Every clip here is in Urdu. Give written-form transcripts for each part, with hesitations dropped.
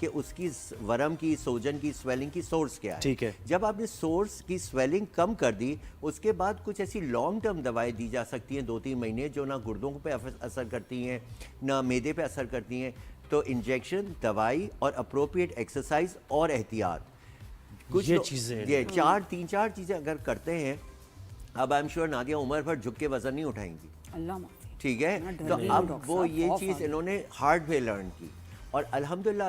کہ اس کی ورم کی سوجن کی سویلنگ کی سورس کیا ہے. ٹھیک ہے. جب آپ نے سورس کی سویلنگ کم کر دی اس کے بعد کچھ ایسی لانگ ٹرم دوائیں دی جا سکتی ہیں 2-3 مہینے جو نہ گردوں پہ اثر کرتی ہیں نہ معدے پہ اثر کرتی ہیں. تو انجیکشن, دوائی اور اپروپریٹ ایکسرسائز اور احتیاط, کچھ یہ چیزیں یہ 3-4 چیزیں اگر کرتے ہیں, اب آئی ایم شیور نادیہ عمر بھر جھک کے وزن نہیں اٹھائیں گی, اللہ معافی. ٹھیک ہے. تو اب وہ یہ چیز انہوں نے ہارڈ وے لرن کی اور الحمدللہ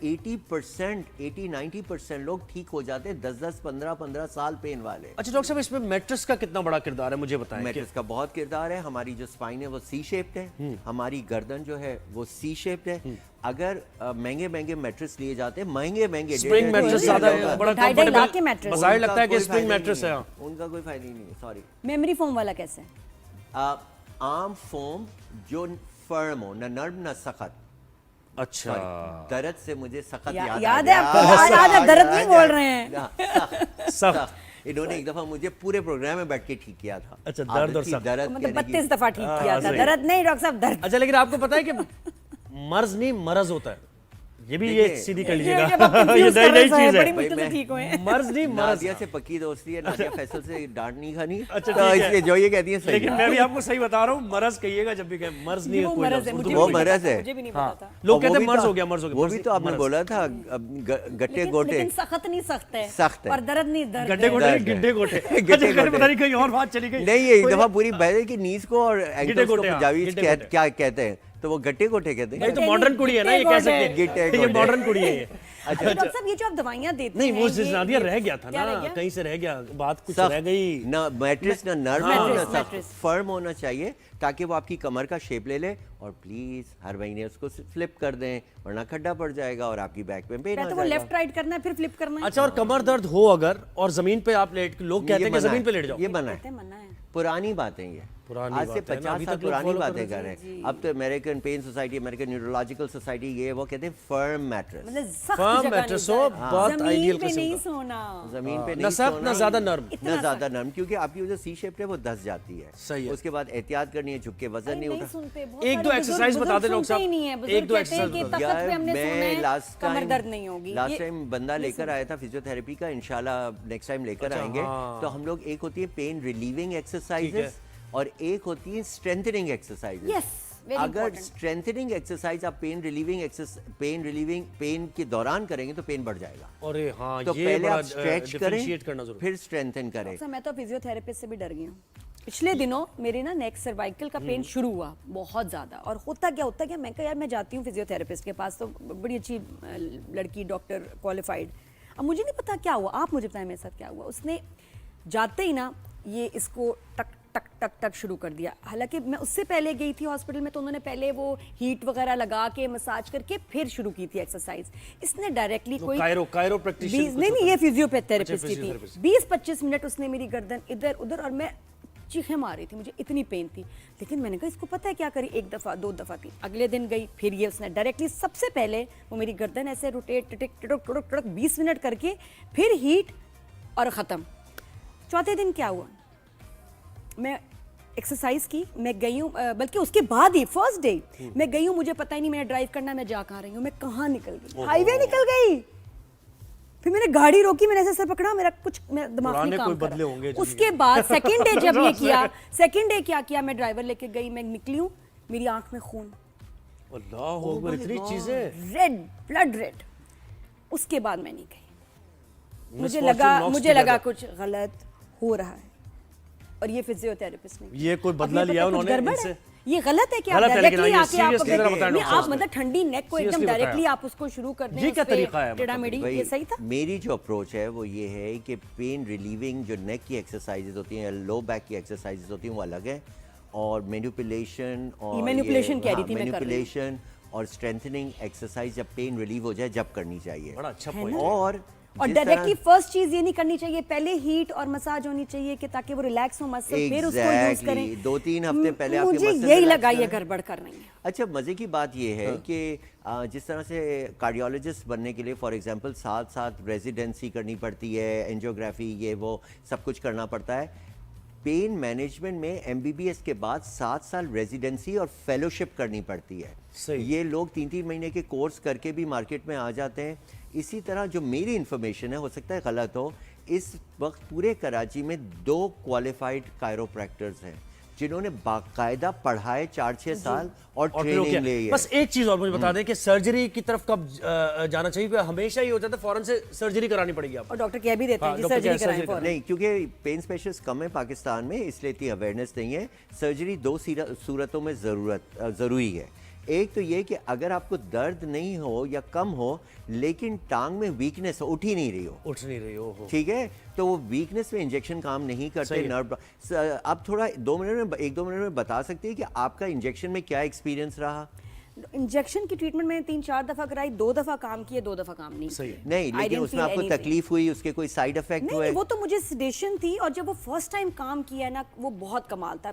80-90% لوگ ٹھیک ہو جاتے ہیں 10-15 سال پین والے. اچھا ڈاکٹر صاحب اس میں میٹرس کا کتنا بڑا کردار ہے مجھے بتائیں. میٹرس کا بہت کردار ہے. ہماری جو اسپائن ہے وہ سی شیپڈ ہے, ہماری گردن جو ہے وہ سی شیپڈ ہے. اگر مہنگے میٹرس لیے جاتے ہیں, مہنگے اسپرنگ میٹرس زیادہ بڑا 2.5 لاکھ کے میٹرس, بظاہر لگتا ہے کہ اسپرنگ میٹرس ہے, ان کا کوئی فائدہ ہی نہیں ہے. سوری. میموری فوم والا کیسے؟ عام فوم جو فرم ہو, نہ نرم نہ سخت. اچھا درد سے مجھے سخت یاد ہے آپ کو, آج آپ درد نہیں بول رہے ہیں. سخت انہوں نے ایک دفعہ مجھے پورے پروگرام میں بیٹھ کے ٹھیک کیا تھا. اچھا درد اور سخت, درد مطلب 32 دفعہ ٹھیک کیا تھا. درد نہیں ڈاکٹر صاحب, درد. اچھا لیکن آپ کو پتا ہے کہ مرض نہیں مرض ہوتا ہے, یہ بھی یہ سیدھی کر لیجیے گا, یہ نئی چیز ہے. مرض نہیں مرض. نادیہ سے پکی دوستی ہے, نادیہ فیصل سے ڈانٹ نہیں کھانی. اچھا تو اس لیے جو یہ کہتی ہیں صحیح. لیکن میں بھی آپ کو صحیح بتا رہا ہوں, مرض کہیے گا جب بھی کہیں, مرض نہیں ہے کوئی لفظ. وہ مرض ہے. مجھے بھی نہیں پتا تھا. لوگ کہتے ہیں مرض ہو گیا, مرض ہو گیا. وہ بھی تو آپ نے بولا تھا گٹے گوٹے. لیکن سخت نہیں سخت ہے, سخت ہے, اور درد نہیں درد. گڈے گوٹے گڈے گوٹے. اچھا پتہ نہیں کہیں اور بات چلی گئی. نہیں, ایک دفعہ پوری بحث کی نیز کو اور اینکلز کو پنجابی کیا کہتے ہیں, تو وہ گٹے گوٹے کہتے ہیں. یہ تو ماڈرن کڑی ہے نا, یہ کہہ سکتے ہیں, یہ ماڈرن کڑی ہے. ڈاکٹر صاحب یہ جو آپ دوائیاں دیتے ہیں, نہیں وہ نادیہ رہ گیا تھا نا, کہیں سے رہ گیا, بات کچھ رہ گئی. نہ میٹرس نہ نرم نہ سخت, فرم ہونا چاہیے تاکہ وہ آپ کی کمر کا شیپ لے لے. اور پلیز ہر مہینے اس کو فلپ کر دیں ورنہ کھڈا پڑ جائے گا اور آپ کی بیک میں پین آ تو جائے وہ گا. لیفٹ رائٹ کرنا ہے پھر فلپ کرنا ہے. اچھا, اور کمر درد ہو اگر اور زمین پہ آپ لیٹ, لوگ کہتے ہیں کہ زمین پہ لیٹ جاؤ, یہ منع ہے. پرانی باتیں یہ آج سے 50 سال پرانی باتیں کر رہے ہیں. اب تو American pain society, American neurological society, یہ وہ کہتے ہیں فرم میٹرس. فرم میٹرس ہو, بہت آئیڈیل قسم نہیں کا. سونا زمین پہ نہ نہیں سخت نہ زیادہ نرم. نہ زیادہ نرم, کیونکہ آپ کی جو سی شیپ ہے وہ دس جاتی ہے. صحیح ہے. اس کے بعد احتیاط کرنی ہے, جھک کے وزن نہیں اٹھا. ایک دو ایکسرسائز بتا دیں ڈاکٹر صاحب, ایک دو یار میں لاسٹ درد نہیں ہوگی. ٹائم بندہ لے کر آیا تھا فزیو تھراپی کا, انشاءاللہ نیکسٹ ٹائم لے کر آئیں گے. تو ہم لوگ, ایک ہوتی ہے پین ریلیونگ ایکسرسائزز اور ایک ہوتی ہے اسٹرینتھننگ ایکسرسائزز. اگر اسٹرینتھننگ ایکسرسائز آپ پین ریلیونگ پین کے دوران کریں گے تو پین بڑھ جائے گا. تو پہلے آپ اسٹریچ کریں پھر اسٹرینتھن کریں. میں تو فزیو تھراپسٹ سے بھی ڈر گئی ہوں. پچھلے دنوں میرے نا نیک سروائکل کا پین شروع ہوا بہت زیادہ, اور ہوتا کیا میں کہا یار میں جاتی ہوں فزیو تھراپسٹ کے پاس, تو بڑی اچھی لڑکی, ڈاکٹر کوالیفائڈ. اب مجھے نہیں پتا کیا ہوا, آپ مجھے بتائیں میرے ساتھ کیا ہوا. اس نے جاتے ہی نا یہ اس کو ٹک ٹک ٹک ٹک شروع کر دیا. حالانکہ میں اس سے پہلے گئی تھی ہاسپٹل میں, تو انہوں نے پہلے وہ ہیٹ وغیرہ لگا کے مساج کر کے پھر شروع کی تھی ایکسرسائز. اس نے ڈائریکٹلی کوئی کائرو پریکٹیشن, نہیں یہ فزیو تھراپسٹ کی تھی. 20-25 منٹ اس نے میری گردن ادھر ادھر, اور میں چیخیں مار رہی تھی, مجھے اتنی پین تھی. لیکن میں نے کہا اس کو پتہ ہے کیا کری, 1 دفعہ 2 دفعہ تھی. اگلے دن گئی, پھر یہ اس نے ڈائریکٹلی سب سے پہلے وہ میری گردن ایسے روٹیٹ ٹٹک ٹٹک ٹٹک ٹٹک 20 منٹ کر کے پھر ہیٹ اور ختم. چوتھے دن کیا ہوا, میں ایکسرسائز کی, میں گئی ہوں, بلکہ اس کے بعد ہی فرسٹ ڈے میں گئی ہوں, مجھے پتہ ہی نہیں میں نے ڈرائیو کرنا, میں جا کہاں رہی ہوں, میں کہاں نکل گئی, ہائی وے نکل گئی. پھر میں نے گاڑی روکی, میں نے ایسے سر پکڑا, میرا کچھ دماغ نہیں کام کر رہا. اس کے بعد سیکنڈ ڈے جب یہ کیا, سیکنڈ ڈے کیا کیا, میں ڈرائیور لے کے گئی, میں نکلی ہوں, میری آنکھ میں خون, اللہ اکبر, اتنی چیزیں, ریڈ بلڈ ریڈ. اس کے بعد میں نہیں گئی, مجھے لگا کچھ غلط ہو رہا ہے. اور یہ فزیو تھراپسٹ نے یہ کوئی بدلہ لیا انہوں نے ان سے, یہ غلط ہے کہ آپ ڈائریکٹلی آ کے آپ مطلب ٹھنڈی نیک کو ایک دم ڈائریکٹلی آپ اس کو شروع کر دیں. یہ کیا طریقہ ہے, ٹیڑھا میڑھی, یہ صحیح تھا. میری جو اپروچ ہے وہ یہ ہے کہ پین ریلیونگ جو نیک کی ایکسرسائزز ہوتی ہیں, لو بیک کی ایکسرسائزز ہوتی ہیں, وہ الگ ہے. اور مینیپولیشن اور اسٹرینتھننگ ایکسرسائز جب پین ریلیو ہو جائے جب کرنی چاہیے. بڑا اچھا پوائنٹ. اور ڈائریکٹلی فرسٹ چیز یہ نہیں کرنی چاہیے, پہلے ہیٹ اور مساج ہونی چاہیے کہ تاکہ وہ ریلیکس ہو مسل, پھر اس کو یوز کریں. 2-3 ہفتے پہلے آپ کے مسل, مجھے یہی لگا یہ گڑبڑ کر رہی ہے. اچھا, مزے کی بات یہ ہے کہ جس طرح سے کارڈیولوجسٹ بننے کے لیے فار ایگزامپل ساتھ ریزیڈنسی کرنی پڑتی ہے, اینجیوگرافی, یہ وہ سب کچھ کرنا پڑتا ہے. پین مینجمنٹ میں MBBS کے بعد 7 سال ریزیڈنسی اور فیلوشپ کرنی پڑتی ہے. صحیح. یہ لوگ 3 مہینے کے کورس کر کے بھی مارکیٹ میں آ جاتے ہیں. اسی طرح جو میری انفارمیشن ہے ہو سکتا ہے غلط ہو, اس وقت پورے کراچی میں 2 کوالیفائڈ کائروپریکٹرز ہیں جنہوں نے باقاعدہ پڑھائے 4-6 سال اور ٹریننگ لی ہے. بس ایک چیز اور مجھے بتا دیں کہ سرجری کی طرف کب جانا چاہیے؟ ہمیشہ یہ ہو جاتا ہے فوراً سے سرجری کرانی پڑے گی آپ کو. اور ڈاکٹر کہہ بھی دیتے ہیں کہ ڈاکٹر سرجری کہہ کرائیں فوراً. نہیں, کیونکہ پین اسپیشلسٹ کم ہیں پاکستان میں, اس لیے اتنی اویئرنیس نہیں ہے. سرجری 2 صورتوں میں ضروری ہے. ایک تو یہ کہ اگر آپ کو درد نہیں ہو یا کم ہو لیکن ٹانگ میں ویکنس ہو, اٹھ ہی نہیں رہی ہو, ٹھیک ہے, تو وہ ویکنس میں انجیکشن کام نہیں کرتے. نرو آپ تھوڑا 1-2 منٹ میں بتا سکتے ہیں کہ آپ کا انجیکشن میں کیا ایکسپیرینس رہا؟ انجیکشن کی ٹریٹمنٹ میں 3-4 دفعہ کرائی, 2 دفعہ کام کیے, 2 دفعہ کام نہیں. نہیں, لیکن اس میں آپ کو تکلیف ہوئی, اس کے کوئی سائیڈ افیکٹ ہوئے؟ نہیں, وہ تو مجھے سیڈیشن تھی, اور جب وہ فرسٹ ٹائم کام کیا نا وہ بہت کمال تھا.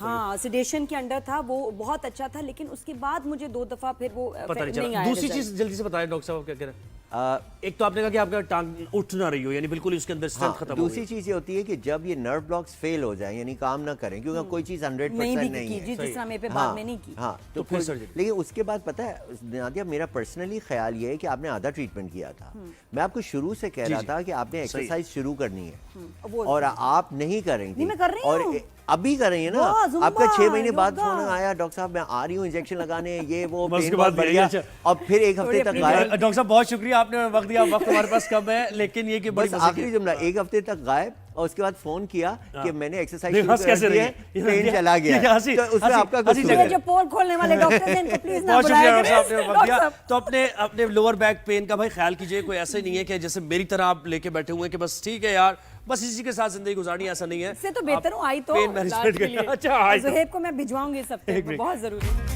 ہاں, سیڈیشن کے انڈر تھا, وہ بہت اچھا تھا, لیکن اس کے بعد مجھے 2 دفعہ پھر وہ نہیں آیا. دوسری چیز جلدی سے بتائیں ڈاکٹر صاحب کیا کہہ رہے ہیں. ایک تو آپ نے کہا کہ آپ کا ٹانگ اٹھ نہ رہی ہو, یعنی بالکل اس کے اندر اسٹرینتھ ختم ہو گئی. دوسری چیز یہ ہوتی ہے کہ جب یہ نرو بلاکس فیل ہو جائیں, یعنی کام نہ کریں, کیونکہ کوئی چیز 100% نہیں ہے. جس طرح میرے پہ بعد میں نہیں کی. ہاں, تو پھر لیکن اس کے بعد پتہ ہے نادیہ, میرا پرسنلی خیال یہ ہے کہ آپ نے آدھا ٹریٹمنٹ کیا تھا. میں آپ کو شروع سے کہہ رہا تھا کہ آپ نے ایکسرسائز شروع کرنی ہے, اور آپ نہیں کر رہی تھی, اور ابھی کر رہی ہیں نا. آپ کا 6 مہینے بعد فون آیا, ڈاکٹر صاحب میں آ رہی ہوں انجیکشن لگانے, یہ وہ بڑھ گیا, اور پھر 1 ہفتے تک غائب. ڈاکٹر صاحب بہت شکریہ, آپ نے وقت دیا. وقت ہمارے پاس کم ہے, لیکن یہ کہ بس آخری جملہ, 1 ہفتے تک غائب, اور اس کے بعد فون کیا کہ میں نے ایکسرسائز شروع کر دی ہے, پین چلا گیا. تو اس میں آپ کا قصور ہے. جو پول کھولنے والے ڈاکٹر ہیں ان کو پلیز نہ بہت شکریہ بلائیں. ڈاکٹر صاحب نے وقت دیا. تو اپنے لوور بیک پین کا بھائی خیال کیجئے, کوئی ایسا ہی نہیں ہے کہ جیسے میری طرح آپ لے کے بیٹھے ہوئے ہیں کہ بس ٹھیک ہے یار بس اسی کے ساتھ زندگی گزارنی, ایسا نہیں ہے. اس سے تو بہتر ہوں آئی تو پین مینجمنٹ. اچھا, زہیب کو میں بھجواؤں گی سب پہ, بہت ضروری.